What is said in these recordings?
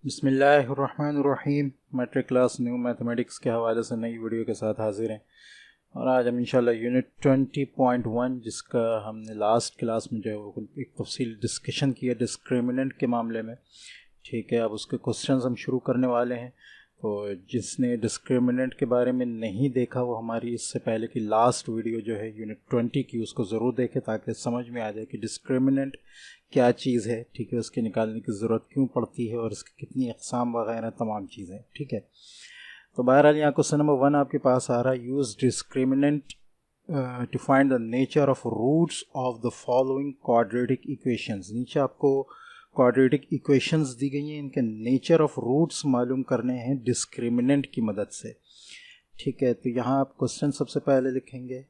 बिस्मिल्लाहिर्रहमानिर्रहीम। Matric class new mathematics के हवाले से नई वीडियो के साथ हाजिर हैं और आज हम इंशाल्लाह यूनिट 20.1 जिसका हमने लास्ट क्लास में जो है वो एक तफसील डिस्कशन किया डिस्क्रिमिनेंट के मामले में। ठीक है, अब उसके क्वेश्चंस हम शुरू करने वाले हैं। तो जिसने डिस्क्रिमिनेंट के बारे में नहीं देखा वो हमारी इससे पहले की लास्ट वीडियो जो है यूनिट 20 की उसको ज़रूर देखे ताकि समझ में आ जाए कि डिस्क्रिमिनेंट क्या चीज़ है। ठीक है, उसके निकालने की ज़रूरत क्यों पड़ती है और इसकी कितनी अक़साम वगैरह तमाम चीज़ें। ठीक है, तो बहरहाल यहाँ क्वेश्चन नंबर 1 आपके पास आ रहा है। Use discriminant to find the nature of roots of the following quadratic equations. नीचे आपको क्वाड्रेटिक इक्वेशंस दी गई हैं, इनके नेचर ऑफ रूट्स मालूम करने हैं डिस्क्रिमिनेंट की मदद से। ठीक है, तो यहाँ आप क्वेश्चन सबसे पहले लिखेंगे।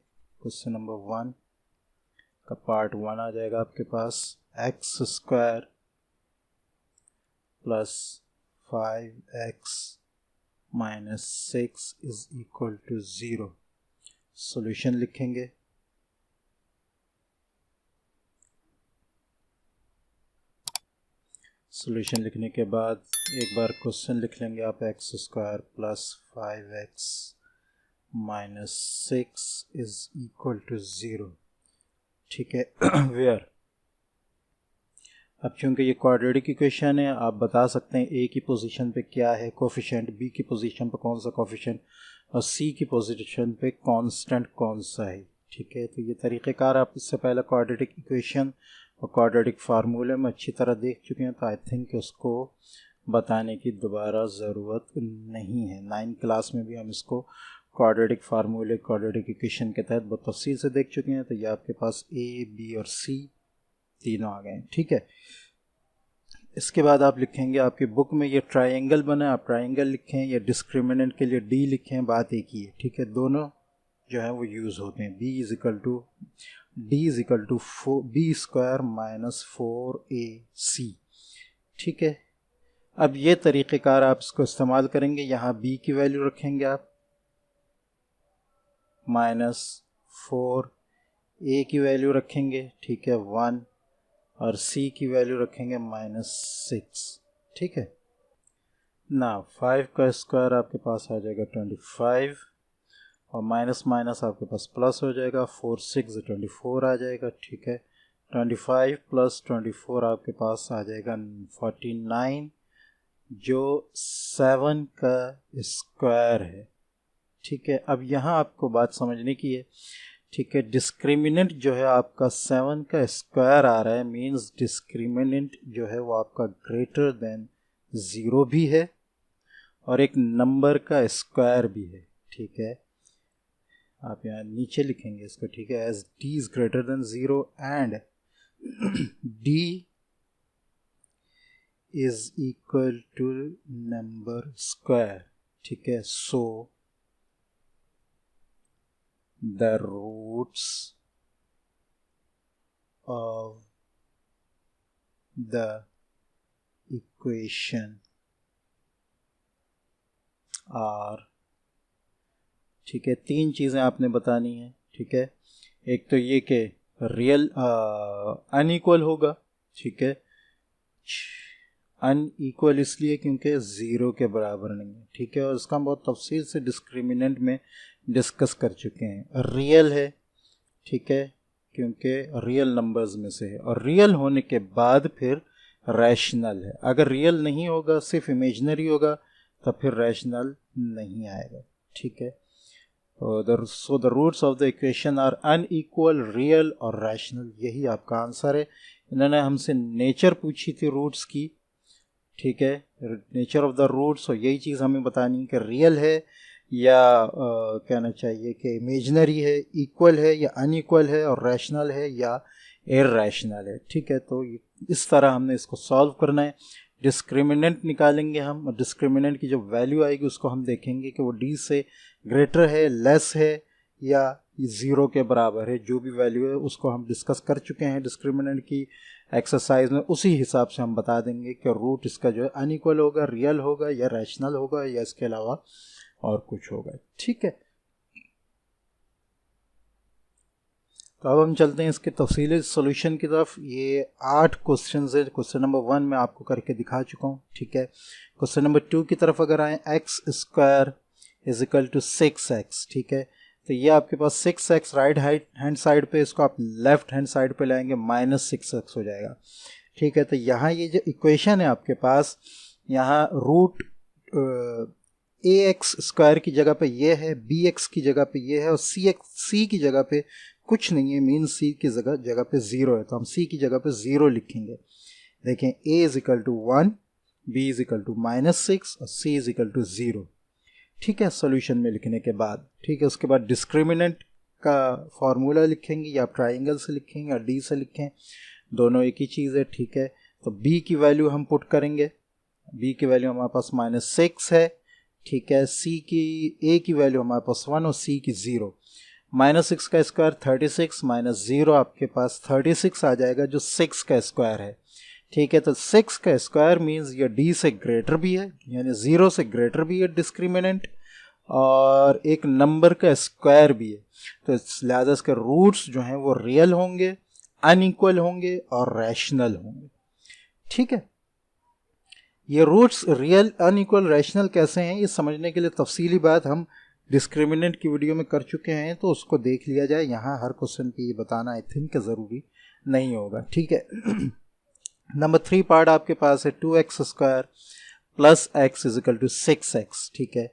क्वेश्चन नंबर 1 का पार्ट 1 आ जाएगा आपके पास। X square plus 5x minus 6 is equal to 0। Solution लिखेंगे। सॉल्यूशन लिखने के बाद एक बार क्वेश्चन लिख लेंगे आप। X square plus 5x minus 6 is equal to 0। ठीक है, वेयर। अब चूंकि ये क्वाड्रेटिक इक्वेशन है, आप बता सकते हैं ए की पोजीशन पे क्या है कोफिशिएंट, बी की पोजीशन पे कौन सा कोफिशिएंट और सी की पोजीशन पे कांस्टेंट कौन सा है। ठीक है, तो ये तरीक़ेकार आप इससे पहले क्वाड्रेटिक इक्वेशन और क्वाड्रेटिक फार्मूले में अच्छी तरह देख चुके हैं, तो आई थिंक उसको बताने की दोबारा ज़रूरत नहीं है। 9 क्लास में भी हम इसको क्वाड्रेटिक फार्मूले क्वाड्रेटिक इक्वेशन के तहत बहुत तफसील से देख चुके हैं। तो ये आपके पास ए बी और सी तीनों आ गए। ठीक है, इसके बाद आप लिखेंगे, आपकी बुक में ये ट्रायंगल बना, आप ट्रायंगल लिखें या डिस्क्रिमिनेंट के लिए डी लिखें, बात एक ही है। ठीक है, दोनों जो है वो यूज़ होते हैं। B is equal to d is equal to b square minus 4ac। ठीक है, अब ये तरीक़ेकार आप इसको इस्तेमाल करेंगे। यहाँ बी की वैल्यू रखेंगे आप -4, ए की वैल्यू रखेंगे ठीक है 1 और सी की वैल्यू रखेंगे -6। ठीक है ना, 5 का स्क्वायर आपके पास आ जाएगा 25 और माइनस माइनस आपके पास प्लस हो जाएगा। 4 6 24 आ जाएगा। ठीक है, 25 प्लस 24 आपके पास आ जाएगा 49 जो 7 का स्क्वायर है। ठीक है, अब यहाँ आपको बात समझने की है। ठीक है, डिस्क्रिमिनेंट जो है आपका 7 का स्क्वायर आ रहा है, मींस डिस्क्रिमिनेंट जो है वो आपका ग्रेटर देन 0 भी है और एक नंबर का स्क्वायर भी है। ठीक है, आप यहाँ नीचे लिखेंगे इसको। ठीक है, as d is greater than 0 and d is equal to number square. ठीक है, सो the roots of the equation are। ठीक है, 3 चीज़ें आपने बतानी है। ठीक है, एक तो ये कि रियल अनइक्वल होगा। ठीक है, अनइक्वल इसलिए क्योंकि 0 के बराबर नहीं है। ठीक है, और इसका हम बहुत तफसील से डिस्क्रिमिनेंट में डिस्कस कर चुके हैं। रियल है, ठीक है, क्योंकि रियल नंबर्स में से है और रियल होने के बाद फिर रैशनल है। अगर रियल नहीं होगा, सिर्फ इमेजनरी होगा, तो फिर रैशनल नहीं आएगा। ठीक है, so the roots of the equation are unequal, real और रैशनल, यही आपका आंसर है। इन्होंने हमसे नेचर पूछी थी रूट्स की। ठीक है, नेचर ऑफ द रूट्स, और यही चीज़ हमें बतानी है कि रियल है या कहना चाहिए कि इमेजनरी है, इक्वल है या अनइक्वल है, और रैशनल है या इररैशनल है। ठीक है, तो इस तरह हमने इसको सॉल्व करना है। डिस्क्रिमिनेंट निकालेंगे हम, और डिस्क्रिमिनेंट की जो वैल्यू आएगी उसको हम देखेंगे कि वो डी से ग्रेटर है, लेस है या 0 के बराबर है। जो भी वैल्यू है उसको हम डिस्कस कर चुके हैं डिस्क्रिमिनेंट की एक्सरसाइज में। उसी हिसाब से हम बता देंगे कि रूट इसका जो है अनइक्वल होगा, रियल होगा या रैशनल होगा या इसके अलावा और कुछ होगा। ठीक है, तो अब हम चलते हैं इसके तफसीली सॉल्यूशन की तरफ। ये 8 क्वेश्चन है। क्वेश्चन नंबर 1 मैं आपको करके दिखा चुका हूँ, ठीक है। क्वेश्चन नंबर 2 की तरफ अगर आए, x square is equal to 6x, ठीक है। तो ये आपके पास 6x राइट हैंड साइड पे, इसको आप लेफ्ट हैंड साइड पे लाएंगे, -6x हो जाएगा, ठीक है। तो यहाँ ये जो इक्वेशन है आपके पास, यहाँ रूट ax स्क्वायर की जगह पे ये है, bx की जगह पे ये है, और c की जगह पे कुछ नहीं है, मीन c की जगह पे 0 है, तो हम c की जगह पे 0 लिखेंगे। देखें, a is equal to 1, b is equal to -6 और c इज इक्वल टू 0, ठीक है, सॉल्यूशन में लिखने के बाद, ठीक है। उसके बाद डिस्क्रिमिनेंट का फॉर्मूला लिखेंगे, या आप ट्राइंगल से लिखेंगे या d से लिखें, दोनों एक ही चीज़ है, ठीक है। तो b की वैल्यू हम पुट करेंगे, b की वैल्यू हमारे पास -6 है, ठीक है। a की वैल्यू हमारे पास 1 और c की 0। -6 का स्क्वायर 36 -0 आपके पास 36 आ जाएगा, जो 6 का स्क्वायर है, ठीक है। तो 6 का स्क्वायर मीन्स ये d से ग्रेटर भी है, यानी 0 से ग्रेटर भी है डिस्क्रिमिनेंट, और एक नंबर का स्क्वायर भी है। तो लिहाजा इसके रूट्स जो हैं वो रियल होंगे, अनइक्वल होंगे और रैशनल होंगे, ठीक है। ये रूट्स रियल, अनइक्वल, रैशनल कैसे हैं, ये समझने के लिए तफसीली बात हम डिस्क्रिमिनेंट की वीडियो में कर चुके हैं, तो उसको देख लिया जाए। यहाँ हर क्वेश्चन पे ये बताना आई थिंक ज़रूरी नहीं होगा, ठीक है। नंबर 3 पार्ट आपके पास है 2x square plus x is equal to 6x, ठीक है।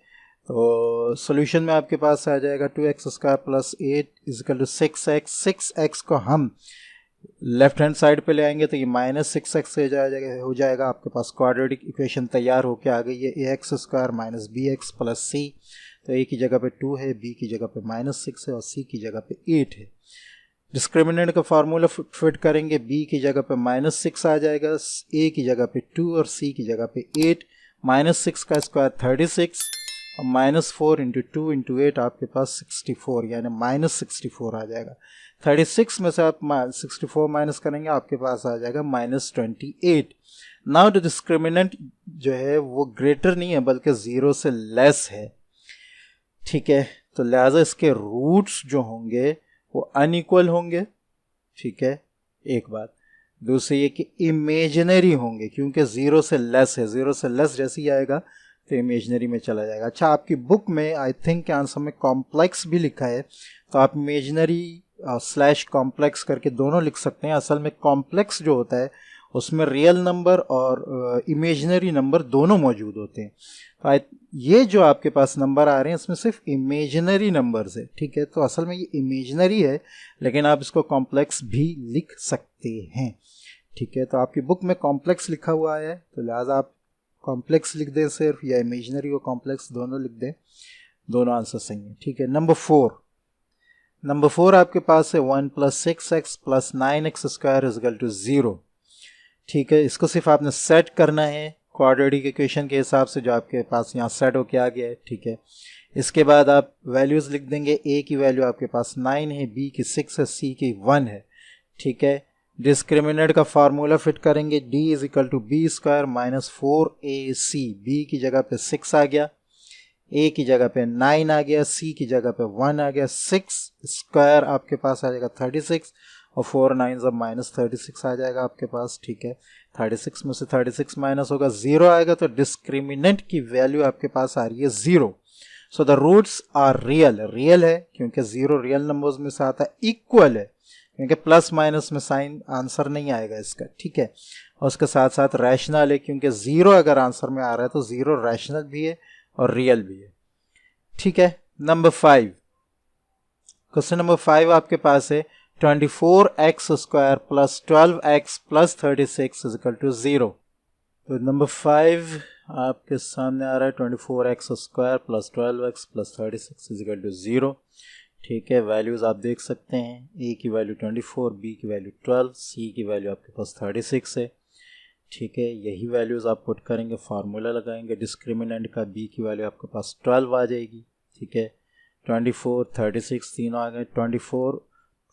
तो सॉल्यूशन में आपके पास आ जाएगा 2x square plus 8 is equal to 6x। 6x को हम लेफ्ट हैंड साइड पे ले आएंगे तो ये -6x हो जाएगा, आपके पास क्वाड्रेटिक इक्वेशन तैयार होके आ गई है। ax square minus bx plus c, तो a की जगह पे 2 है, b की जगह पे -6 है और c की जगह पे 8 है। डिस्क्रिमिनेंट का फार्मूला फिट करेंगे, b की जगह पे -6 आ जाएगा, a की जगह पे 2 और c की जगह पे 8। -6 का स्क्वायर 36 और -4 इंटू 2 इंटू 8 आपके पास 64, यानी -64 आ जाएगा। 36 में से आप 64 माइनस करेंगे, आपके पास आ जाएगा -28। नाउ द डिस्क्रिमिनेंट जो है वो ग्रेटर नहीं है बल्कि 0 से लेस है, ठीक है। तो लिहाजा इसके रूट्स जो होंगे वो अनइक्वल होंगे, ठीक है, एक बात। दूसरी ये कि इमेजिनरी होंगे, क्योंकि 0 से लेस है, 0 से लेस जैसे ही आएगा तो इमेजिनरी में चला जाएगा। अच्छा, आपकी बुक में आई थिंक के आंसर में कॉम्प्लेक्स भी लिखा है, तो आप इमेजिनरी स्लैश कॉम्प्लेक्स करके दोनों लिख सकते हैं। असल में कॉम्प्लेक्स जो होता है उसमें रियल नंबर और इमेजिनरी नंबर दोनों मौजूद होते हैं। तो ये जो आपके पास नंबर आ रहे हैं इसमें सिर्फ इमेजिनरी नंबर्स है, ठीक है। तो असल में ये इमेजिनरी है, लेकिन आप इसको कॉम्प्लेक्स भी लिख सकते हैं, ठीक है। तो आपकी बुक में कॉम्प्लेक्स लिखा हुआ है, तो लिहाजा आप कॉम्प्लेक्स लिख दें सिर्फ, या इमेजिनरी और कॉम्प्लेक्स दोनों लिख दें, दोनों आंसर सही है, ठीक है। नंबर 4 आपके पास है 1 + 6x + 9x square is equal to 0, ठीक है। इसको सिर्फ आपने सेट करना है क्वाड्रेटिक इक्वेशन के हिसाब से जो आपके पास यहाँ सेट होके आ गया है, ठीक है। इसके बाद आप वैल्यूज़ लिख देंगे, a की वैल्यू आपके पास 9 है, b की 6 है, c की 1 है, ठीक है। डिस्क्रिमिनेंट का फार्मूला फिट करेंगे, d is equal to b square minus 4ac, b की जगह पे 6 आ गया, a की जगह पे 9 आ गया, c की जगह पे 1 आ गया, 6 स्क्वायर आपके पास आ जाएगा 36 और 4 9 अब -36 आ जाएगा आपके पास, ठीक है। 36 में से 36 माइनस होगा, 0 आएगा, तो डिस्क्रिमिनेंट की वैल्यू आपके पास आ रही है 0। So the roots are real है क्योंकि 0 रियल नंबर्स में से आता है, इक्वल है क्योंकि प्लस माइनस में साइन आंसर नहीं आएगा इसका, ठीक है। और उसके साथ साथ रैशनल है क्योंकि 0 अगर आंसर में आ रहा है तो 0 रैशनल भी है और रियल भी है, ठीक है। नंबर 5, क्वेश्चन नंबर 5 आपके पास है 24x square plus 12x plus 36 is equal to 0। तो नंबर 5 आपके सामने आ रहा है 24x square plus 12x plus 36 is equal to 0, ठीक है। वैल्यूज़ आप देख सकते हैं, a की वैल्यू 24, b की वैल्यू 12, c की वैल्यू आपके पास 36 है, ठीक है। यही वैल्यूज़ आप पुट करेंगे, फार्मूला लगाएंगे डिस्क्रिमिनेंट का, b की वैल्यू आपके पास 12 आ जाएगी, ठीक है। 24 36 तीनों आ गए,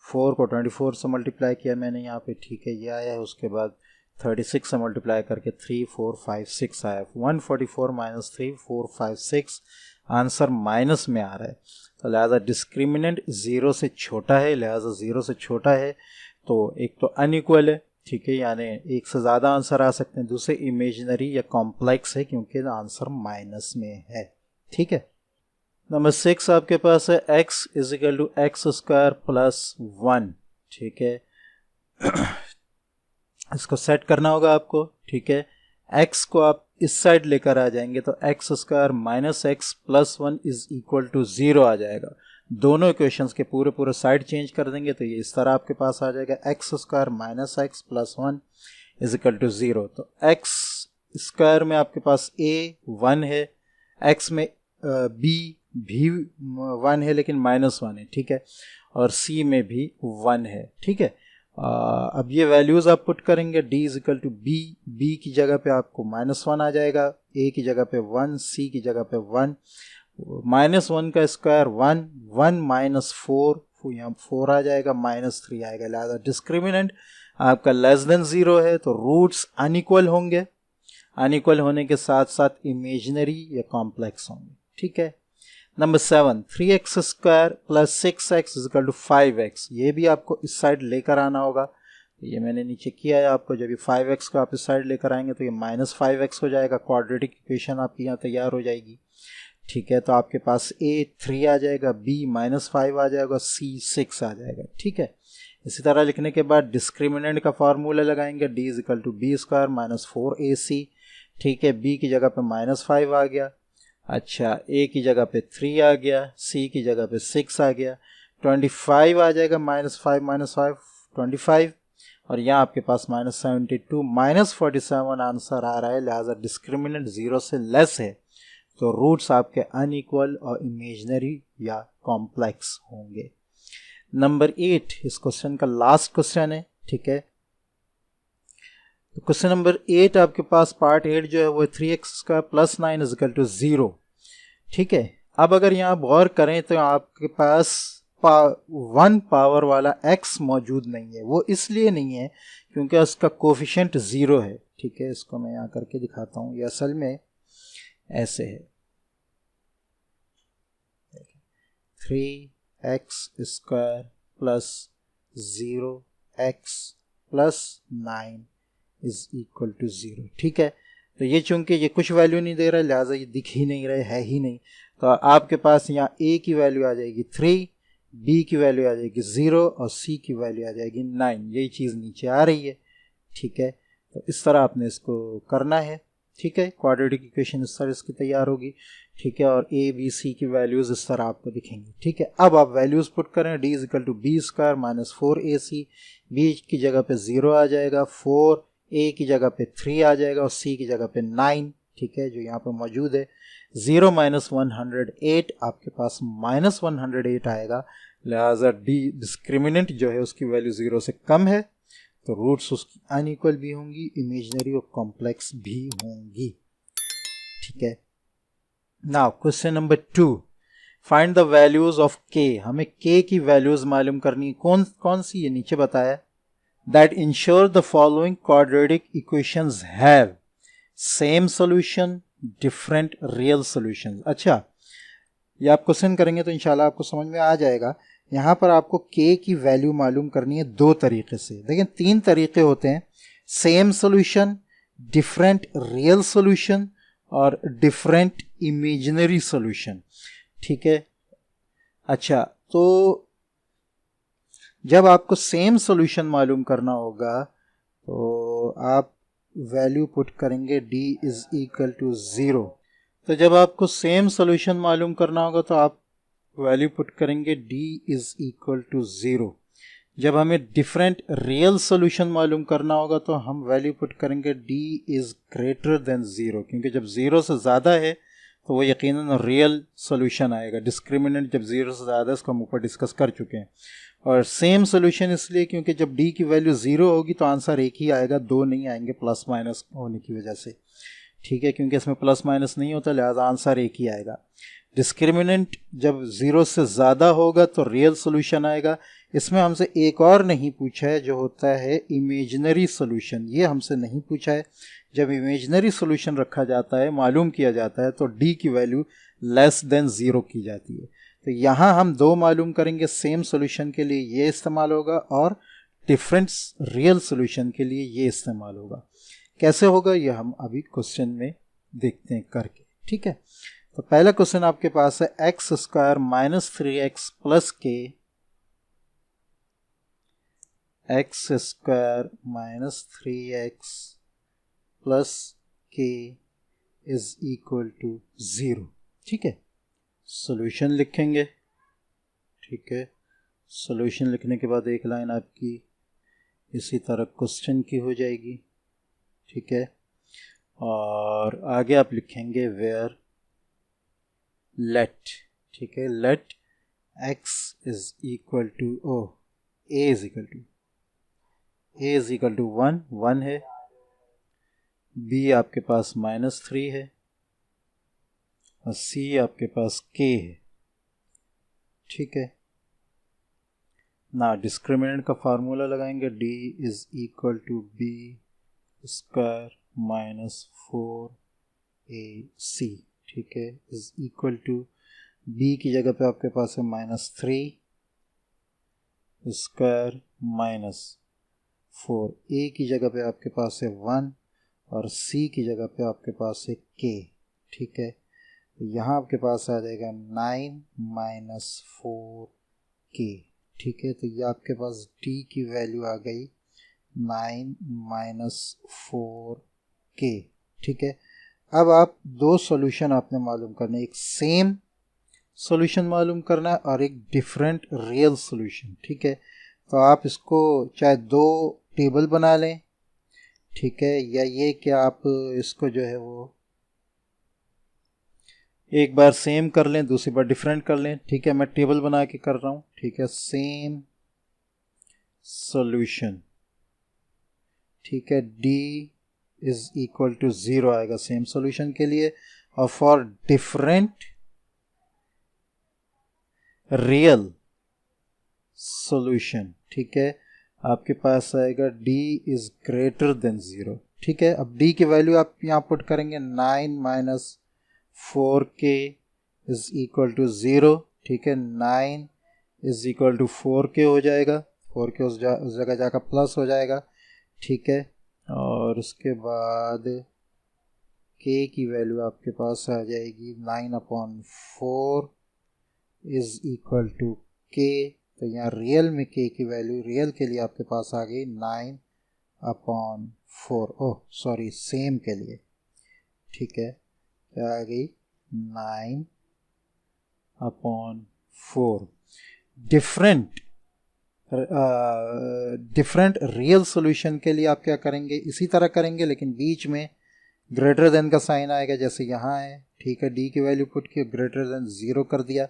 4 को 24 से मल्टीप्लाई किया मैंने यहाँ पे, ठीक है, ये आया है। उसके बाद 36 से मल्टीप्लाई करके 3 4 5 6 आया, 144 - 3 4 5 6 आंसर माइनस में आ रहा है। तो लिहाजा डिस्क्रिमिनेंट 0 से छोटा है, लिहाजा 0 से छोटा है तो एक तो अनइक्वल है, ठीक है, यानी एक से ज़्यादा आंसर आ सकते हैं। दूसरे इमेजिनरी या कॉम्प्लेक्स है क्योंकि आंसर माइनस में है, ठीक है। नंबर 6 आपके पास है x is equal to x square plus 1, ठीक है। इसको सेट करना होगा आपको, ठीक है। x को आप इस साइड लेकर आ जाएंगे तो x square minus x plus 1 is equal to 0 आ जाएगा। दोनों इक्वेशंस के पूरे साइड चेंज कर देंगे तो ये इस तरह आपके पास आ जाएगा x square minus x plus 1 is equal to 0। तो एक्स स्क्वायर में आपके पास a 1 है, x में b भी 1 है लेकिन माइनस 1 है, ठीक है, और c में भी 1 है, ठीक है। अब ये वैल्यूज़ आप पुट करेंगे, d is equal to b की जगह पे आपको -1 आ जाएगा, a की जगह पे 1, c की जगह पे 1, -1 का स्क्वायर 1, 1 माइनस 4, यहाँ 4 आ जाएगा, -3 आएगा। लिहाजा डिस्क्रिमिनेंट आपका लेस देन 0 है तो रूट्स अनइक्वल होंगे, अनइक्वल होने के साथ साथ इमेजिनरी या कॉम्प्लेक्स होंगे, ठीक है। Number 7 3x square plus 6x is equal to 5x, ये भी आपको इस साइड लेकर आना होगा। ये मैंने नीचे किया है आपको, जब ये 5x को आप इस साइड लेकर आएंगे तो ये -5x हो जाएगा, क्वाड्रेटिक इक्वेशन आपकी यहाँ तैयार हो जाएगी, ठीक है। तो आपके पास a 3 आ जाएगा, b -5 आ जाएगा, c 6 आ जाएगा, ठीक है। इसी तरह लिखने के बाद डिस्क्रिमिनेंट का फार्मूला लगाएंगे, d is equal to b square minus 4ac, ठीक है। b की जगह पे -5 आ गया, अच्छा a की जगह पे 3 आ गया, c की जगह पे 6 आ गया, 25 आ जाएगा, -5 25, और यहाँ आपके पास -72 -47 आंसर आ रहा है। लिहाजा डिस्क्रिमिनेंट 0 से लेस है तो रूट्स आपके अनइक्वल और इमेजिनरी या कॉम्प्लेक्स होंगे। नंबर 8 इस क्वेश्चन का लास्ट क्वेश्चन है, ठीक है। तो क्वेश्चन नंबर 8 आपके पास पार्ट 8 जो है वो 3x square plus 9 is equal to 0, ठीक है। अब अगर यहाँ गौर करें तो आपके पास 1 पावर वाला x मौजूद नहीं है, वो इसलिए नहीं है क्योंकि उसका कोफिशिएंट 0 है, ठीक है। इसको मैं यहाँ करके दिखाता हूँ, ये असल में ऐसे है, 3x square plus 0x plus 9 is equal to 0, ठीक है। तो ये चूंकि ये कुछ वैल्यू नहीं दे रहा है लिहाजा ये दिख ही नहीं रहा है ही नहीं, तो आपके पास यहाँ a की वैल्यू आ जाएगी 3, b की वैल्यू आ जाएगी 0 और c की वैल्यू आ जाएगी 9, यही चीज़ नीचे आ रही है, ठीक है। तो इस तरह आपने इसको करना है, ठीक है। क्वाड्रेटिक इक्वेशन इस तरह इसकी तैयार होगी, ठीक है, और a b c की वैल्यूज़ इस तरह आपको दिखेंगी, ठीक है। अब आप वैल्यूज़ पुट करें, d is equal to b square minus 4ac, b की जगह पे 0 आ जाएगा, 4 a की जगह पे 3 आ जाएगा और c की जगह पे 9, ठीक है, जो यहाँ पे मौजूद है। 0 माइनस 108 आपके पास -108 आएगा, लिहाजा डी डिस्क्रिमिनेंट जो है उसकी वैल्यू 0 से कम है तो रूट्स उसकी अनइक्वल भी होंगी, इमेजिनरी और कॉम्प्लेक्स भी होंगी, ठीक है। Now question number 2, find the values of k। हमें k की वैल्यूज मालूम करनी, कौन सी, ये नीचे बताया, that ensure the following quadratic equations have same solution, different real solutions। अच्छा, ये आप क्वेश्चन करेंगे तो इंशाल्लाह आपको समझ में आ जाएगा। यहाँ पर आपको k की वैल्यू मालूम करनी है 2 तरीके से, देखिए 3 तरीके होते हैं, same solution, different real solution और डिफरेंट इमेजिनरी सोल्यूशन, ठीक है। अच्छा, तो जब आपको सेम सॉल्यूशन मालूम करना होगा तो आप वैल्यू पुट करेंगे d इज इक्वल टू 0। तो जब आपको सेम सॉल्यूशन मालूम करना होगा तो आप वैल्यू पुट करेंगे d इज इक्वल टू 0। जब हमें डिफरेंट रियल सॉल्यूशन मालूम करना होगा तो हम वैल्यू पुट करेंगे d इज ग्रेटर देन 0, क्योंकि जब 0 से ज़्यादा है तो वो यकीनन रियल सॉल्यूशन आएगा। डिस्क्रिमिनेंट जब 0 से ज़्यादा है, इसको हम ऊपर डिस्कस कर चुके हैं। और सेम सोल्यूशन इसलिए क्योंकि जब d की वैल्यू 0 होगी तो आंसर एक ही आएगा, 2 नहीं आएंगे प्लस माइनस होने की वजह से, ठीक है, क्योंकि इसमें प्लस माइनस नहीं होता, लिहाजा आंसर एक ही आएगा। डिस्क्रिमिनेंट जब 0 से ज़्यादा होगा तो रियल सोल्यूशन आएगा। इसमें हमसे एक और नहीं पूछा है जो होता है इमेजिनरी सोल्यूशन, ये हमसे नहीं पूछा है। जब इमेजिनरी सोल्यूशन रखा जाता है, मालूम किया जाता है, तो d की वैल्यू लेस देन 0 की जाती है। तो यहाँ हम दो मालूम करेंगे, सेम सॉल्यूशन के लिए ये इस्तेमाल होगा और डिफरेंट रियल सॉल्यूशन के लिए ये इस्तेमाल होगा। कैसे होगा ये हम अभी क्वेश्चन में देखते हैं करके, ठीक है। तो पहला क्वेश्चन आपके पास है x square minus 3x plus k, x square minus 3x plus k is equal to 0, ठीक है। सॉल्यूशन लिखेंगे, ठीक है। सॉल्यूशन लिखने के बाद एक लाइन आपकी इसी तरह क्वेश्चन की हो जाएगी, ठीक है। और आगे आप लिखेंगे वेयर लेट, ठीक है, let x is equal to a is equal to 1 है, b आपके पास -3 है और c आपके पास k है, ठीक है ना। डिस्क्रिमिनेंट का फार्मूला लगाएंगे, d is equal to b square minus 4ac, ठीक है, इज इक्वल टू b की जगह पे आपके पास है -3 स्क्वायर माइनस 4a की जगह पे आपके पास है 1 और c की जगह पे आपके पास है k, ठीक है। यहाँ आपके पास आ जाएगा 9 माइनस 4k, ठीक है। तो ये आपके पास d की वैल्यू आ गई 9 माइनस 4k, ठीक है। अब आप दो सॉल्यूशन आपने मालूम करने, एक सेम सॉल्यूशन मालूम करना है और एक डिफरेंट रियल सॉल्यूशन, ठीक है। तो आप इसको चाहे दो टेबल बना लें, ठीक है, या ये कि आप इसको जो है वो एक बार सेम कर लें, दूसरी बार डिफरेंट कर लें, ठीक है। मैं टेबल बना के कर रहा हूँ, ठीक है। सेम सॉल्यूशन, ठीक है, d इज इक्वल टू 0 आएगा सेम सॉल्यूशन के लिए, और फॉर डिफरेंट रियल सॉल्यूशन, ठीक है, आपके पास आएगा d इज ग्रेटर देन 0, ठीक है। अब d की वैल्यू आप यहाँ पुट करेंगे 9 minus 4k is equal to 0, ठीक है। 9 इज इक्वल टू 4k हो जाएगा, 4k उस जगह जाकर प्लस हो जाएगा, ठीक है। और उसके बाद k की वैल्यू आपके पास आ जाएगी 9/4 इज इक्वल टू k। तो यहाँ रियल में k की वैल्यू रियल के लिए आपके पास आ गई 9/4, ओह सॉरी सेम के लिए, ठीक है, क्या आ गई 9/4। डिफरेंट रियल सॉल्यूशन के लिए आप क्या करेंगे, इसी तरह करेंगे, लेकिन बीच में ग्रेटर देन का साइन आएगा, जैसे यहाँ है, ठीक है। d की वैल्यू पुट की ग्रेटर देन 0 कर दिया,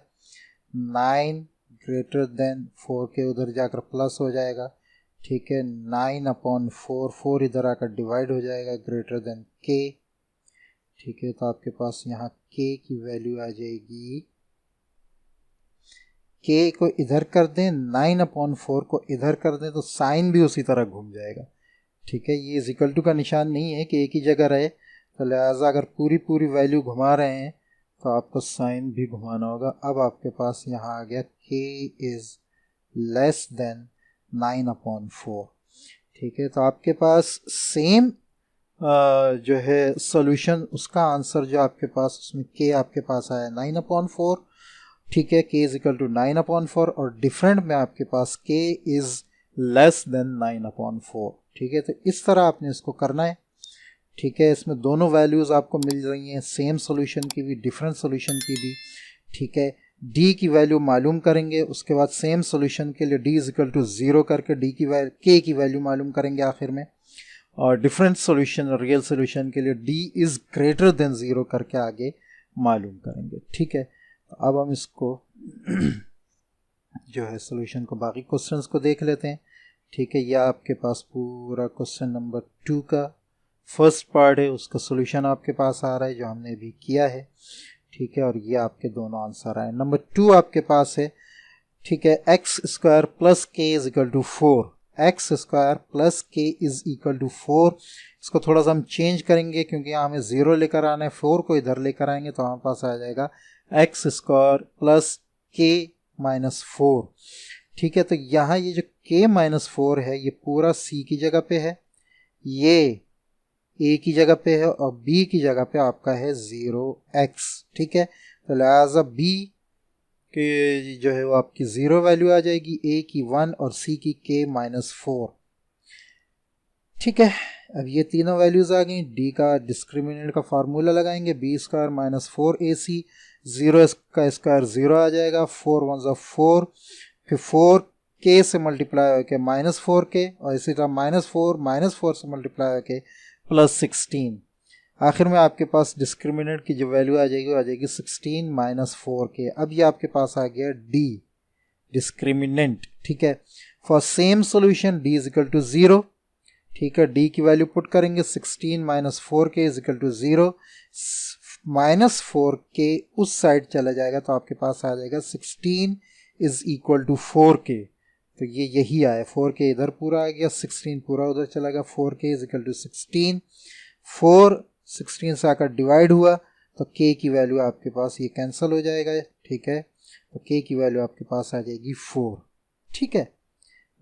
9 ग्रेटर देन 4 के उधर जाकर प्लस हो जाएगा, ठीक है। 9/4, 4 इधर आकर डिवाइड हो जाएगा, ग्रेटर देन k, ठीक है। तो आपके पास यहाँ k की वैल्यू आ जाएगी, k को इधर कर दें, 9/4 को इधर कर दें, तो साइन भी उसी तरह घूम जाएगा, ठीक है। ये इक्वल टू का निशान नहीं है कि एक ही जगह रहे, तो लिहाजा अगर पूरी वैल्यू घुमा रहे हैं तो आपको साइन भी घुमाना होगा। अब आपके पास यहाँ आ गया k इज लेस देन 9/4, ठीक है। तो आपके पास सेम जो है सॉल्यूशन, उसका आंसर जो आपके पास उसमें k आपके पास आया 9/4, ठीक है, k इज इक्वल टू 9/4, और डिफरेंट में आपके पास k इज लेस देन 9/4, ठीक है। तो इस तरह आपने इसको करना है, ठीक है। इसमें दोनों वैल्यूज़ आपको मिल रही हैं, सेम सॉल्यूशन की भी डिफरेंट सॉल्यूशन की भी, ठीक है। d की वैल्यू मालूम करेंगे, उसके बाद सेम सॉल्यूशन के लिए d इज इक्वल टू 0 करके k की वैल्यू मालूम करेंगे आखिर में, और डिफरेंट सॉल्यूशन और रियल सॉल्यूशन के लिए d इज ग्रेटर देन 0 करके आगे मालूम करेंगे, ठीक है। तो अब हम इसको जो है सॉल्यूशन को, बाकी क्वेश्चंस को देख लेते हैं, ठीक है। यह आपके पास पूरा क्वेश्चन नंबर 2 का फर्स्ट पार्ट है, उसका सॉल्यूशन आपके पास आ रहा है जो हमने अभी किया है, ठीक है। और ये आपके दोनों आंसर आए। नंबर 2 आपके पास है, ठीक है, x square plus k is equal to 4, x square plus k is equal to 4। इसको थोड़ा सा हम चेंज करेंगे क्योंकि यहाँ हमें 0 लेकर आना है, 4 को इधर लेकर आएंगे तो हमारे पास आ जाएगा x square plus k minus 4। ठीक है, तो यहाँ ये जो k माइनस 4 है ये पूरा c की जगह पे है, ये a की जगह पे है और b की जगह पे आपका है 0x। ठीक है, तो लिहाजा b के जो है वो आपकी 0 वैल्यू आ जाएगी, a की 1 और c की k माइनस 4। ठीक है, अब ये तीनों वैल्यूज आ गई। d का डिस्क्रिमिनेंट का फार्मूला लगाएंगे, b स्क्वायर माइनस 4ac, 0 का स्क्वायर 0 आ जाएगा, 4 1 ज़ा 4, फिर 4k से मल्टीप्लाई होकर माइनस 4k और इसी तरह माइनस 4 से मल्टीप्लाई होकर प्लस 16। आखिर में आपके पास डिस्क्रिमिनेंट की जो वैल्यू आ जाएगी वो आ जाएगी 16 माइनस 4k। अब ये आपके पास आ गया d डिस्क्रिमिनेंट। ठीक है, for same solution d is equal to 0। ठीक है, d की वैल्यू पुट करेंगे, 16 minus 4k is equal to 0, minus 4k उस साइड चला जाएगा तो आपके पास आ जाएगा 16 इज इक्वल टू 4k। तो ये यही आया, 4k इधर पूरा आ गया, 16 पूरा उधर चला गया, 4k इज इक्वल टू 16, 4 16 से आकर डिवाइड हुआ तो k की वैल्यू आपके पास ये कैंसिल हो जाएगा। ठीक है, तो k की वैल्यू आपके पास आ जाएगी 4। ठीक है,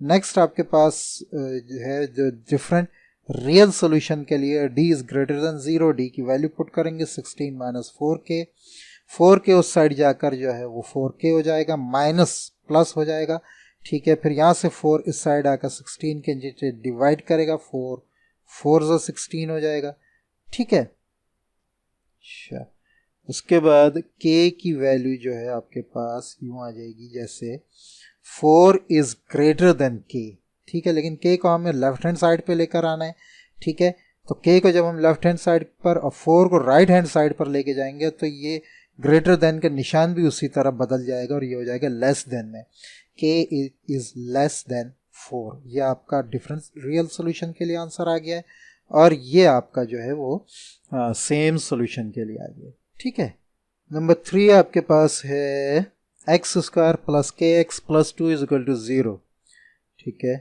नेक्स्ट आपके पास है जो डिफरेंट रियल सॉल्यूशन के लिए d is greater than 0, d की वैल्यू पुट करेंगे, 16 माइनस 4k उस साइड जाकर जो है वो 4k हो जाएगा, माइनस प्लस हो जाएगा। ठीक है, फिर यहाँ से 4 इस साइड आकर 16 के नीचे डिवाइड करेगा, 4 ज़ा 16 हो जाएगा। ठीक है, अच्छा, उसके बाद k की वैल्यू जो है आपके पास यूँ आ जाएगी जैसे 4 इज ग्रेटर देन k। ठीक है, लेकिन k को हमें लेफ्ट हैंड साइड पे लेकर आना है। ठीक है, तो k को जब हम लेफ्ट हैंड साइड पर और 4 को राइट हैंड साइड पर लेके जाएंगे तो ये ग्रेटर देन का निशान भी उसी तरह बदल जाएगा और ये हो जाएगा लेस देन में, k इज लेस देन 4। ये आपका डिफरेंस रियल सोल्यूशन के लिए आंसर आ गया है और ये आपका जो है वो सेम सोल्यूशन के लिए आ गया। ठीक है, नंबर 3 आपके पास है x square plus k x plus 2 is equal to 0। ठीक है,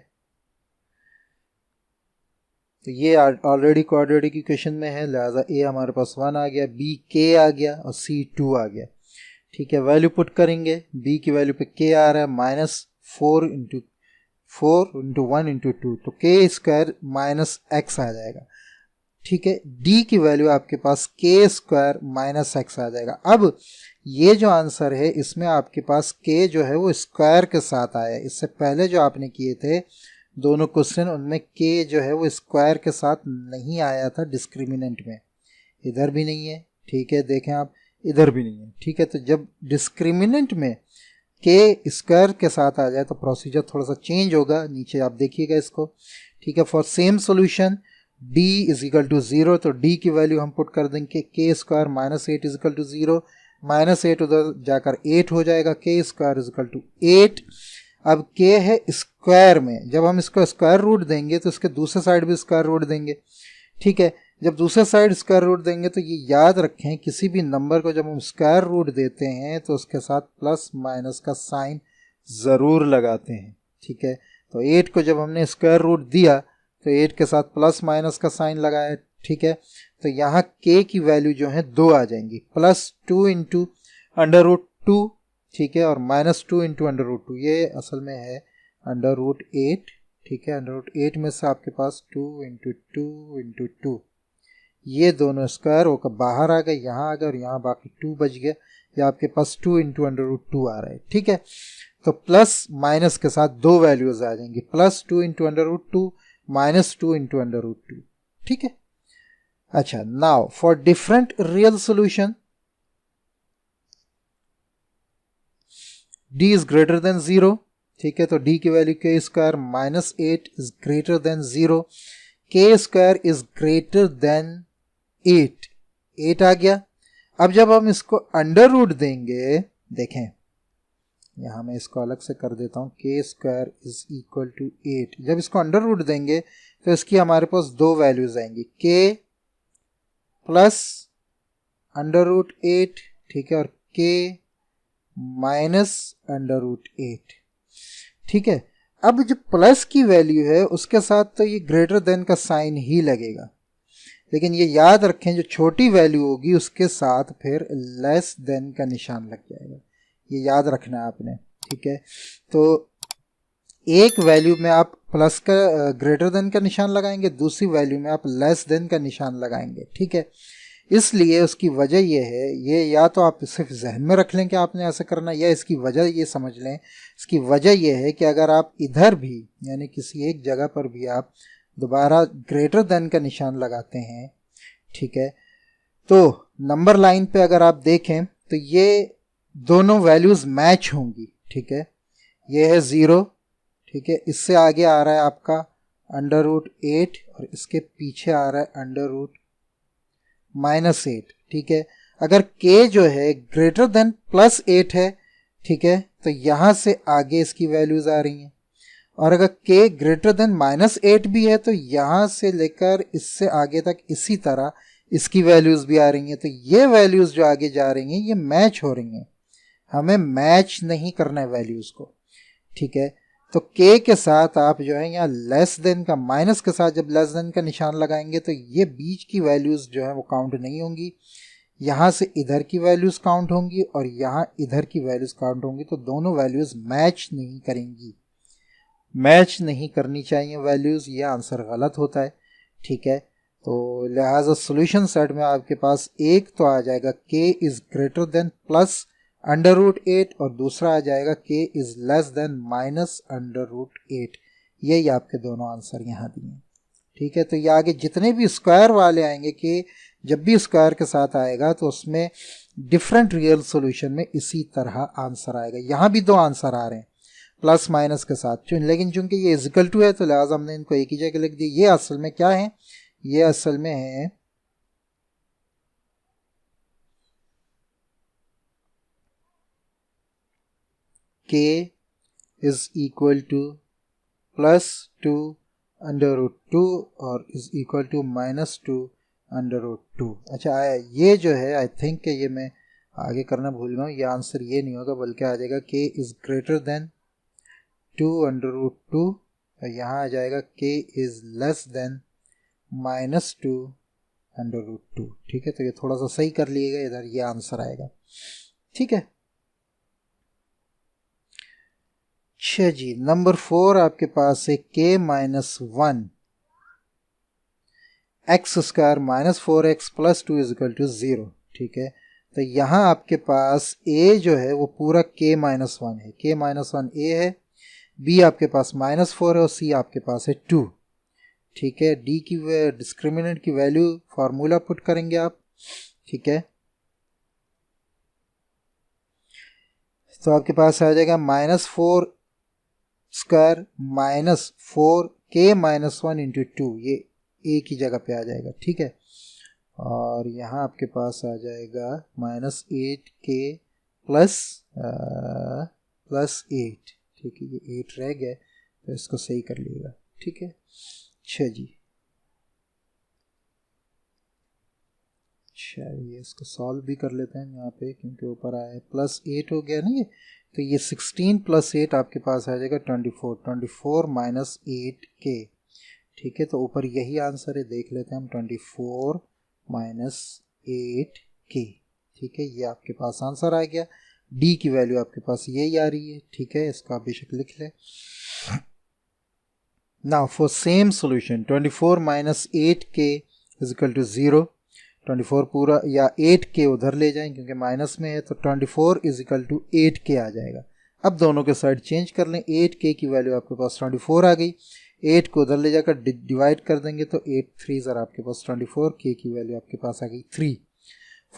तो ये ऑलरेडी क्वाड्रेटिक इक्वेशन में है, लिहाजा a हमारे पास 1 आ गया, b k आ गया और c 2 आ गया। ठीक है, वैल्यू पुट करेंगे, b की वैल्यू पे k आ रहा है माइनस 4 इंटू 1 इंटू 2, तो k स्क्वायर माइनस x आ जाएगा। ठीक है, d की वैल्यू आपके पास k स्क्वायर माइनस x आ जाएगा। अब ये जो आंसर है इसमें आपके पास k जो है वो स्क्वायर के साथ आया है। इससे पहले जो आपने किए थे दोनों क्वेश्चन उनमें k जो है वो स्क्वायर के साथ नहीं आया था डिस्क्रिमिनेंट में, इधर भी नहीं है। ठीक है, देखें आप, इधर भी नहीं है। ठीक है, तो जब डिस्क्रिमिनेंट में k स्क्वायर के साथ आ जाए तो प्रोसीजर थोड़ा सा चेंज होगा, नीचे आप देखिएगा इसको। ठीक है, for same solution d is equal to 0, तो d की वैल्यू हम पुट कर देंगे k square minus 8 is equal to 0, minus 8 उधर जाकर 8 हो जाएगा, k square is equal to 8। अब k है स्क्वायर में, जब हम इसको स्क्वायर रूट देंगे तो इसके दूसरे साइड भी स्क्वायर रूट देंगे। ठीक है, जब दूसरे साइड स्क्वायर रूट देंगे तो ये याद रखें किसी भी नंबर को जब हम स्क्वायर रूट देते हैं तो उसके साथ प्लस माइनस का साइन ज़रूर लगाते हैं। ठीक है, तो 8 को जब हमने स्क्वायर रूट दिया तो 8 के साथ प्लस माइनस का साइन लगाया। ठीक है, तो यहाँ k की वैल्यू जो है 2 आ जाएंगी, प्लस 2 इंटू अंडर रूट 2। ठीक है, और माइनस 2 इंटू अंडर रूट 2, ये असल में है अंडर रूट 8। ठीक है, अंडर रूट 8 में से आपके पास 2 इंटू 2 इंटू 2, ये दोनों स्क्वायर होकर बाहर आ गए, यहाँ आ गए और यहाँ बाकी 2 बच गया, या आपके पास 2 इंटू अंडर रूट 2 आ रहा है। ठीक है, तो प्लस माइनस के साथ दो वैल्यूज आ जाएंगी, plus 2 into under root 2 minus 2 into under root 2। ठीक है, अच्छा, now for different real solution d is greater than 0। ठीक है, तो d की value k square minus 8 is greater than 0, k square is greater than 8 आ गया। अब जब हम इसको अंडर रूट देंगे, देखें यहाँ मैं इसको अलग से कर देता हूँ, k square is equal to 8, जब इसको अंडर रूट देंगे तो इसकी हमारे पास दो वैल्यूज आएंगी, k प्लस अंडर रूट 8। ठीक है, और k माइनस अंडर रूट 8। ठीक है, अब जो प्लस की वैल्यू है उसके साथ तो ये ग्रेटर देन का साइन ही लगेगा, लेकिन ये याद रखें जो छोटी वैल्यू होगी उसके साथ फिर लेस देन का निशान लग जाएगा। ये याद रखना है आपने, ठीक है। तो एक वैल्यू में आप प्लस का ग्रेटर देन का निशान लगाएंगे, दूसरी वैल्यू में आप लेस देन का निशान लगाएंगे, ठीक है। इसलिए उसकी वजह ये है, ये या तो आप सिर्फ जहन में रख लें कि आपने ऐसा करना, या इसकी वजह ये समझ लें। इसकी वजह ये है कि अगर आप इधर भी यानी किसी एक जगह पर भी आप दोबारा ग्रेटर देन का निशान लगाते हैं, ठीक है, तो नंबर लाइन पे अगर आप देखें तो ये दोनों वैल्यूज़ मैच होंगी, ठीक है। ये है 0, ठीक है, इससे आगे आ रहा है आपका √8 और इसके पीछे आ रहा है √-8, ठीक है। अगर k जो है ग्रेटर देन +8 है, ठीक है, तो यहाँ से आगे इसकी वैल्यूज़ आ रही हैं। और अगर k ग्रेटर देन -8 भी है तो यहाँ से लेकर इससे आगे तक इसी तरह इसकी वैल्यूज़ भी आ रही हैं। तो ये वैल्यूज़ जो आगे जा रही हैं ये मैच हो रही हैं, हमें मैच नहीं करना है वैल्यूज़ को, ठीक है। तो k के साथ आप जो है यहाँ लेस देन का, माइनस के साथ जब लेस देन का निशान लगाएंगे तो ये बीच की वैल्यूज़ जो है वो काउंट नहीं होंगी, यहाँ से इधर की वैल्यूज़ काउंट होंगी और यहाँ इधर की वैल्यूज़ काउंट होंगी। तो दोनों वैल्यूज़ मैच नहीं करेंगी, मैच नहीं करनी चाहिए वैल्यूज़, ये आंसर गलत होता है, ठीक है। तो लिहाजा सॉल्यूशन सेट में आपके पास एक तो आ जाएगा k इज़ ग्रेटर देन +√8 और दूसरा आ जाएगा k इज़ लेस देन -√8। यही आपके दोनों आंसर यहाँ दिए, ठीक है। तो ये आगे जितने भी स्क्वायर वाले आएंगे, कि जब भी स्क्वायर के साथ आएगा तो उसमें डिफरेंट रियल सॉल्यूशन में इसी तरह आंसर आएगा। यहाँ भी दो आंसर आ रहे हैं प्लस माइनस के साथ, लेकिन चूंकि ये इक्वल टू है तो लिहाजा हमने इनको एक ही जगह लिख दी। ये असल में क्या है, ये असल में है k इज इक्वल टू +2 √2 और इज इक्वल टू -2 √2। अच्छा आया ये जो है, आई थिंक कि ये मैं आगे करना भूल गया हूँ, ये आंसर ये नहीं होगा बल्कि आ जाएगा k इज़ ग्रेटर देन 2 √2 और यहाँ आ जाएगा k इज़ लेस देन -2 √2, ठीक है। तो ये थोड़ा सा सही कर लिएगा, इधर ये आंसर आएगा, ठीक है। अच्छा जी, नंबर 4 आपके पास है k-1 x² -4x + 2 = 0, ठीक है। तो यहाँ आपके पास a जो है वो पूरा k-1 है, k-1 a है, b आपके पास -4 है और c आपके पास है 2, ठीक है। d की डिस्क्रिमिनेंट की वैल्यू फार्मूला पुट करेंगे आप, ठीक है। तो आपके पास आ जाएगा -4² -4 k-1 × 2, ये एक ही जगह पे आ जाएगा, ठीक है। और यहाँ आपके पास आ जाएगा -8k +8, ठीक है। ये 8 रह गया तो इसको सही कर लीजिएगा, ठीक है। अच्छा जी, अच्छा ये इसको सॉल्व भी कर लेते हैं यहाँ पे, क्योंकि ऊपर आया +8 हो गया ना ये, तो ये 16 + 8 आपके पास आ जाएगा 24 -8k, ठीक है। तो ऊपर यही आंसर है, देख लेते हैं हम, 24 -8k, ठीक है। ये आपके पास आंसर आ गया। d की वैल्यू आपके पास यही आ रही है, ठीक है, इसका आप बेशक लिख लें। Now for same solution 24 -8k = 0, 24 पूरा या 8k उधर ले जाएं क्योंकि माइनस में है, तो 24 = 8k आ जाएगा। अब दोनों के साइड चेंज कर लें, 8k की वैल्यू आपके पास 24 आ गई, 8 को उधर ले जाकर डिवाइड कर देंगे तो 8 3 ज़रा आपके पास 24, k की वैल्यू आपके पास आ गई 3।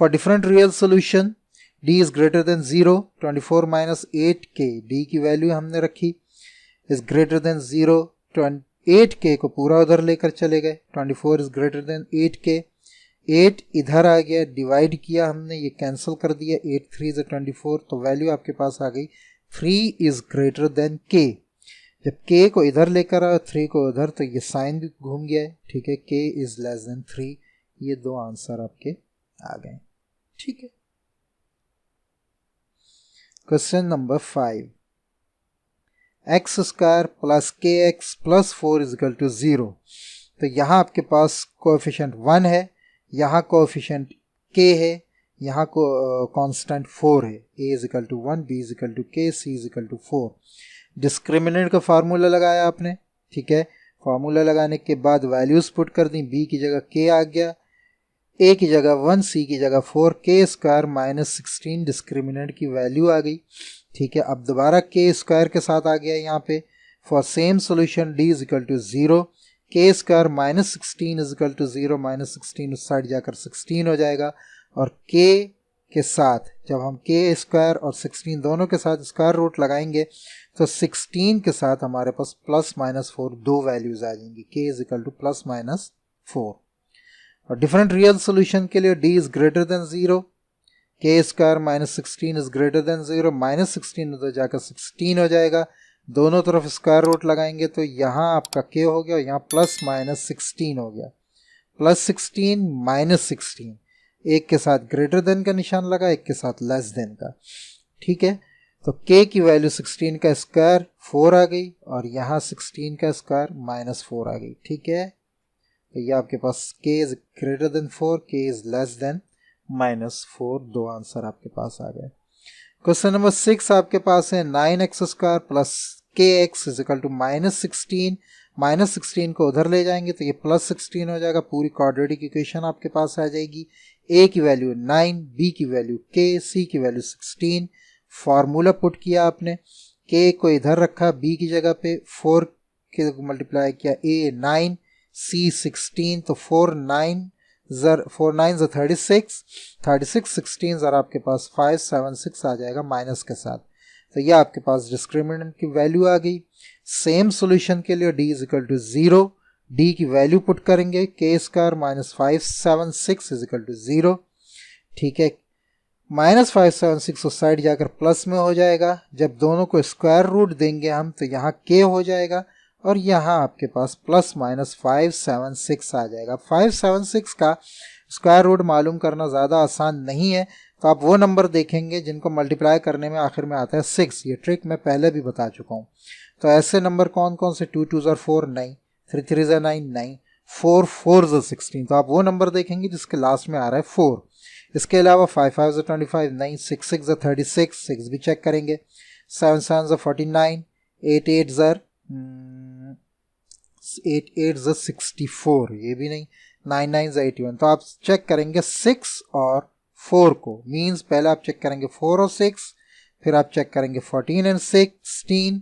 For different real solution d is greater than 0, 24 -8k, d की वैल्यू हमने रखी इज़ ग्रेटर देन 0, 8k को पूरा उधर लेकर चले गए, 24 इज़ ग्रेटर देन 8k, 8 इधर आ गया, डिवाइड किया हमने, ये कैंसिल कर दिया, 8 3 = 24, तो वैल्यू आपके पास आ गई 3 इज़ ग्रेटर देन k। जब k को इधर लेकर आओ, 3 को उधर, तो ये साइन भी घूम गया है, ठीक है। k इज़ लेस देन 3, ये दो आंसर आपके आ गए, ठीक है। Question number 5, x² + kx + 4 = 0। तो यहाँ आपके पास कोएफिशिएंट 1 है, यहाँ कोएफिशिएंट k है, यहाँ को कांस्टेंट 4 है, a is equal to 1, b is equal to k, c is equal to 4। Discriminant का फार्मूला लगाया आपने, ठीक है। फार्मूला लगाने के बाद वैल्यूज पुट कर दी, b की जगह k आ गया, a की जगह 1, c की जगह 4, k स्क्वायर माइनस 16 डिस्क्रिमिनेंट की वैल्यू आ गई, ठीक है। अब दोबारा k स्क्वायर के साथ आ गया यहाँ पे। For same solution d is equal to 0, k square minus 16 is equal to 0, minus 16 उस साइड जाकर 16 हो जाएगा। और k के साथ जब हम k स्क्वायर और 16 दोनों के साथ स्क्वायर रूट लगाएंगे तो 16 के साथ हमारे पास प्लस माइनस 4 दो वैल्यूज आ जाएंगी, k is equal two plus minus 4। और डिफरेंट रियल सोल्यूशन के लिए d is greater than 0, k square minus 16 is greater than 0, minus 16 उधर जाकर 16 हो जाएगा। दोनों तरफ स्क्वायर रूट लगाएंगे तो यहाँ आपका k हो गया और यहाँ प्लस माइनस 16 हो गया, प्लस 16 माइनस 16, एक के साथ ग्रेटर देन का निशान लगा, एक के साथ लेस देन का, ठीक है। तो k की वैल्यू 16 का स्क्वायर 4 आ गई और यहाँ 16 का स्क्वायर माइनस 4 आ गई, ठीक है। तो ये आपके पास k is greater then 4, k is less than minus 4, दो आंसर आपके पास आ गए। क्वेश्चन नंबर 6 आपके पास है 9x square plus kx is equal to minus 16, minus 16 को उधर ले जाएंगे तो ये प्लस 16 हो जाएगा, पूरी क्वाड्रेटिक इक्वेशन आपके पास आ जाएगी। a की वैल्यू 9, b की वैल्यू k, c की वैल्यू 16। फार्मूला पुट किया आपने, k को इधर रखा b की जगह पे, 4 के मल्टीप्लाई किया, a 9, c 16, तो 4 9 36, 36 16 ज़रा आपके पास 5 7 6 आ जाएगा माइनस के साथ। तो यह आपके पास डिस्क्रिमिनेंट की वैल्यू आ गई। सेम सॉल्यूशन के लिए d is equal to 0, d की वैल्यू पुट करेंगे, k square minus 5 7 6 is equal to 0, ठीक है। माइनस 5 7 6 उस साइड जाकर प्लस में हो जाएगा। जब दोनों को स्क्वायर रूट देंगे हम तो यहाँ k हो जाएगा और यहाँ आपके पास प्लस माइनस 5 7 6 आ जाएगा। 5 7 6 का स्क्वायर रूट मालूम करना ज़्यादा आसान नहीं है, तो आप वो नंबर देखेंगे जिनको मल्टीप्लाई करने में आखिर में आता है 6। ये ट्रिक मैं पहले भी बता चुका हूँ। तो ऐसे नंबर कौन कौन से, 2 2 4 9, 3 3 9 9, 4 4 16, तो आप वो नंबर देखेंगे जिसके लास्ट में आ रहा है 4। इसके अलावा 5 5 25, 9 6 6 36, 6 भी चेक करेंगे, 7 7 49, 8 8 64, ये भी नहीं, 9 9 81। तो आप चेक करेंगे 6 और 4 को, मींस पहले आप चेक करेंगे 4 और 6, फिर आप चेक करेंगे 14 एंड 16,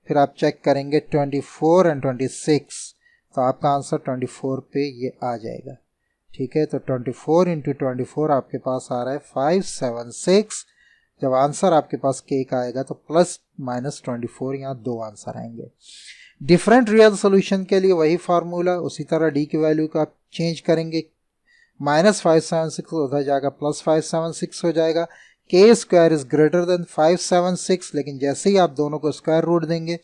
फिर आप चेक करेंगे 24 एंड 26। तो आपका आंसर 24 पे ये आ जाएगा, ठीक है। तो 24 इंटू 24 आपके पास आ रहा है 576। जब आंसर आपके पास k का आएगा तो प्लस माइनस 24, यहाँ दो आंसर आएंगे। डिफरेंट रियल सोल्यूशन के लिए वही फार्मूला, उसी तरह d की वैल्यू का आप चेंज करेंगे, माइनस 576 उधर जाएगा प्लस 576 हो जाएगा। k square is greater then 576, लेकिन जैसे ही आप दोनों को स्क्वायर रूट देंगे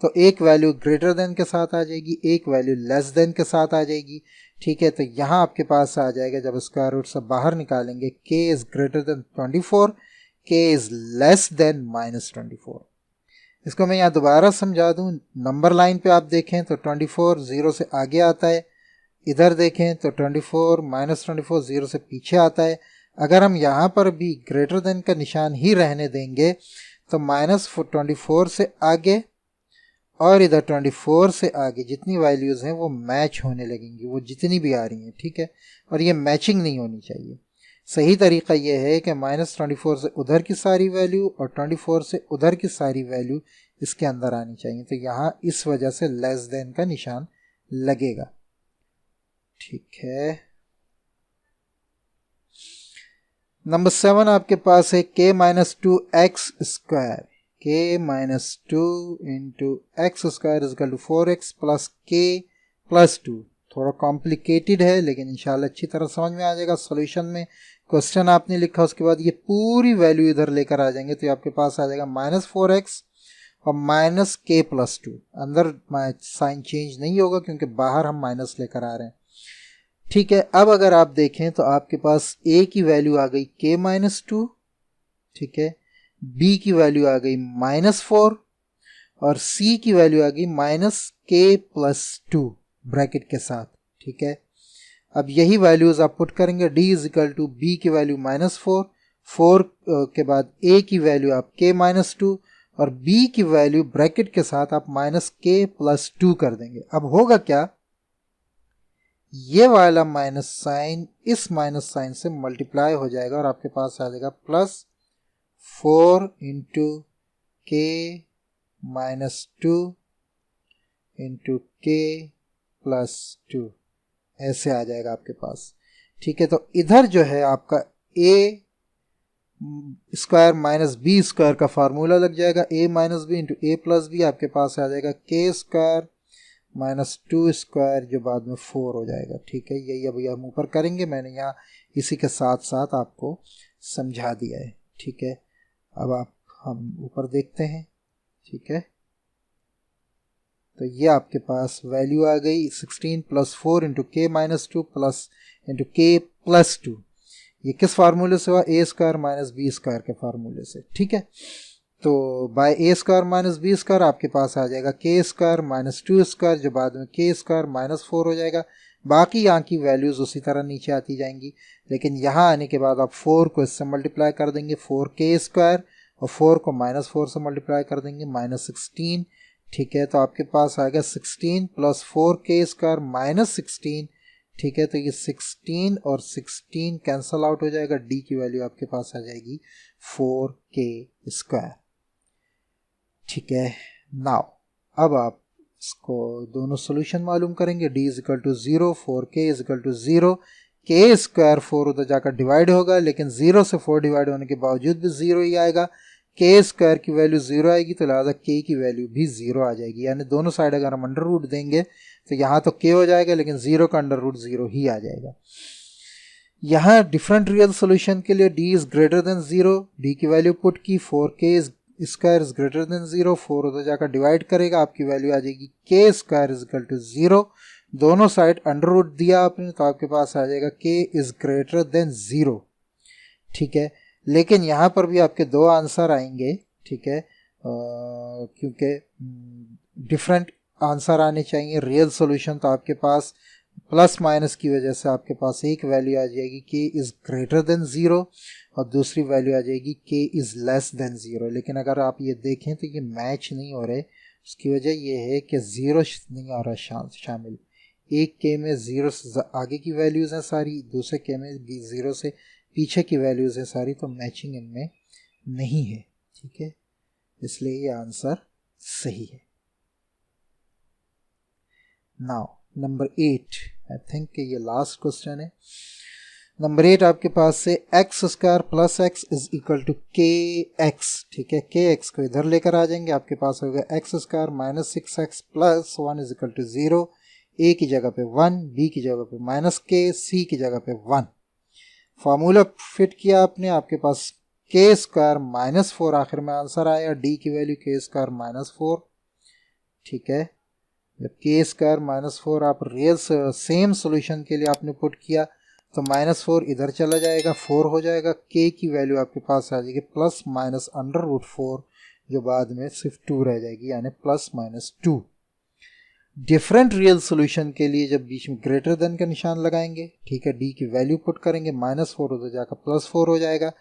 तो एक वैल्यू ग्रेटर देन के साथ आ जाएगी, एक वैल्यू लेस देन के साथ आ जाएगी, ठीक है। तो यहाँ आपके पास आ जाएगा, जब स्क्वायर रूट से बाहर निकालेंगे, k is greater then 24, k is less than minus 24। इसको मैं यहाँ दोबारा समझा दूँ, नंबर लाइन पे आप देखें तो 24 0 से आगे आता है, इधर देखें तो 24 माइनस 24 0 से पीछे आता है। अगर हम यहाँ पर भी ग्रेटर देन का निशान ही रहने देंगे तो माइनस 24 से आगे और इधर 24 से आगे जितनी वैल्यूज़ हैं वो मैच होने लगेंगी, वो जितनी भी आ रही हैं, ठीक है। और ये मैचिंग नहीं होनी चाहिए। सही तरीका ये है कि माइनस 24 से उधर की सारी वैल्यू और 24 से उधर की सारी वैल्यू इसके अंदर आनी चाहिए। तो यहाँ इस वजह से लेस देन का निशान लगेगा, ठीक है। नंबर 7 आपके पास है k minus 2 x square, k minus 2 into x square is equal to 4x plus k plus 2। थोड़ा कॉम्प्लिकेटेड है लेकिन इंशाल्लाह अच्छी तरह समझ में आ जाएगा। सॉल्यूशन में क्वेश्चन आपने लिखा, उसके बाद ये पूरी वैल्यू इधर लेकर आ जाएंगे तो आपके पास आ जाएगा माइनस 4x और माइनस k प्लस 2। अंदर साइन चेंज नहीं होगा क्योंकि बाहर हम माइनस लेकर आ रहे हैं, ठीक है। अब अगर आप देखें तो आपके पास a की वैल्यू आ गई k माइनस 2, ठीक है, b की वैल्यू आ गई माइनस 4 और c की वैल्यू आ गई माइनस k प्लस 2 ब्रैकेट के साथ, ठीक है। अब यही वैल्यूज़ आप पुट करेंगे, d is equal to b की वैल्यू -4, 4 के बाद a की वैल्यू आप k -2 और b की वैल्यू ब्रैकेट के साथ आप -k+2 कर देंगे। अब होगा क्या, ये वाला माइनस साइन इस माइनस साइन से मल्टीप्लाई हो जाएगा और आपके पास आ जाएगा +4 इंटू k -2 इंटू k+2 ऐसे आ जाएगा आपके पास। ठीक है, तो इधर जो है आपका a square minus b square का फार्मूला लग जाएगा, a minus b into a plus b, आपके पास आ जाएगा k स्क्वायर -2 स्क्वायर जो बाद में 4 हो जाएगा। ठीक है, यही अभी हम ऊपर करेंगे, मैंने यहाँ इसी के साथ साथ आपको समझा दिया है। ठीक है, अब हम ऊपर देखते हैं। ठीक है, तो ये आपके पास वैल्यू आ गई 16 + 4 into k -2 plus into k+2। ये किस फार्मूले से हुआ, a square minus b square के फार्मूले से। ठीक है, तो by a square minus b square आपके पास आ जाएगा k स्क्वायर -2 स्क्वायर जो बाद में k स्क्वायर -4 हो जाएगा। बाकी यहाँ की वैल्यूज़ उसी तरह नीचे आती जाएंगी, लेकिन यहाँ आने के बाद आप 4 को इससे मल्टीप्लाई कर देंगे, 4k स्क्वायर, और 4 को -4 से मल्टीप्लाई कर देंगे, -16। ठीक है, तो आपके पास आएगा 16 + 4k स्क्वायर -16। ठीक है, तो ये 16 और 16 कैंसल आउट हो जाएगा, d की वैल्यू आपके पास आ जाएगी 4k स्क्वायर। ठीक है, नाउ अब आप इसको दोनों सॉल्यूशन मालूम करेंगे। d is equal to 0, 4k is equal to 0, k square 4 उधर जाकर डिवाइड होगा, लेकिन 0 से 4 डिवाइड होने के बावजूद भी 0 ही आएगा। k स्क्वायर की वैल्यू 0 आएगी, तो लिहाजा k की वैल्यू भी 0 आ जाएगी, यानी दोनों साइड अगर हम अंडर रूट देंगे तो यहाँ तो k हो जाएगा, लेकिन 0 का अंडर रूट 0 ही आ जाएगा। यहाँ डिफरेंट रियल सोल्यूशन के लिए d is greater than 0, d की वैल्यू पुट की, 4k square is greater than 0, 4 उधर जाकर डिवाइड करेगा, आपकी वैल्यू आ जाएगी k square is equal to 0। दोनों साइड अंडर रूट दिया आपने, तो आपके पास आ जाएगा k इज ग्रेटर देन 0। ठीक है, लेकिन यहाँ पर भी आपके दो आंसर आएंगे। ठीक है, क्योंकि डिफरेंट आंसर आने चाहिए रियल सॉल्यूशन, तो आपके पास प्लस माइनस की वजह से आपके पास एक वैल्यू आ जाएगी k इज़ ग्रेटर देन 0 और दूसरी वैल्यू आ जाएगी k इज़ लेस देन 0। लेकिन अगर आप ये देखें तो ये मैच नहीं हो रहे, उसकी वजह ये है कि 0 नहीं आ रहा शामिल। एक k में 0 से आगे की वैल्यूज़ हैं सारी, दूसरे k में 0 से पीछे की वैल्यूज़ हैं सारी, तो मैचिंग इनमें नहीं है। ठीक है, इसलिए ये आंसर सही है। नाउ नंबर 8, आई थिंक कि ये लास्ट क्वेश्चन है। नंबर 8 आपके पास से x square plus x is equal to kx। ठीक है, kx को इधर लेकर आ जाएंगे, आपके पास होगा x square minus 6x plus 1 is equal to 0, a की जगह पे 1, b की जगह पे -k, c की जगह पे 1। फार्मूला फिट किया आपने, आपके पास k स्क्वायर -4 आखिर में आंसर आया, d की वैल्यू k स्क्वायर -4। ठीक है, जब k स्क्वायर -4 आप रियल सेम सॉल्यूशन के लिए आपने पुट किया, तो -4 इधर चला जाएगा, 4 हो जाएगा, k की वैल्यू आपके पास आ जाएगी प्लस माइनस अंडर रूट 4 जो बाद में सिर्फ 2 रह जाएगी, यानी +-2। डिफरेंट रियल सॉल्यूशन के लिए जब बीच में ग्रेटर देन का निशान लगाएंगे, ठीक है, d की वैल्यू पुट करेंगे, -4 उधर जाकर +4 हो जाएगा।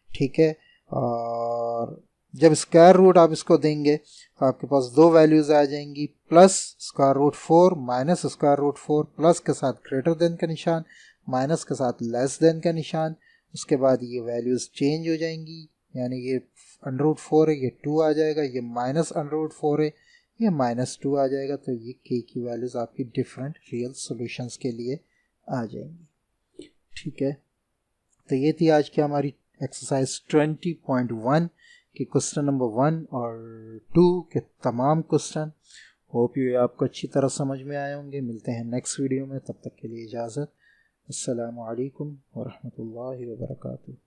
ठीक है, और जब स्क्वायर रूट आप इसको देंगे तो आपके पास दो वैल्यूज़ आ जाएंगी, +√4 माइनस √4, प्लस के साथ ग्रेटर देन का निशान, माइनस के साथ लेस देन का निशान। उसके बाद ये वैल्यूज़ चेंज हो जाएंगी, यानी ये √4 है, ये 2 आ जाएगा, ये -√4 है, ये -2 आ जाएगा। तो ये k की वैल्यूज़ आपकी डिफरेंट रियल सॉल्यूशंस के लिए आ जाएंगी। ठीक है, तो ये थी आज की हमारी एक्सरसाइज 20.1 कि क्वेश्चन नंबर 1 और 2 के तमाम क्वेश्चन। होप ये आपको अच्छी तरह समझ में आए होंगे। मिलते हैं नेक्स्ट वीडियो में, तब तक के लिए इजाज़त। अस्सलामु अलैकुम व रहमतुल्लाहि व बरकातुहू।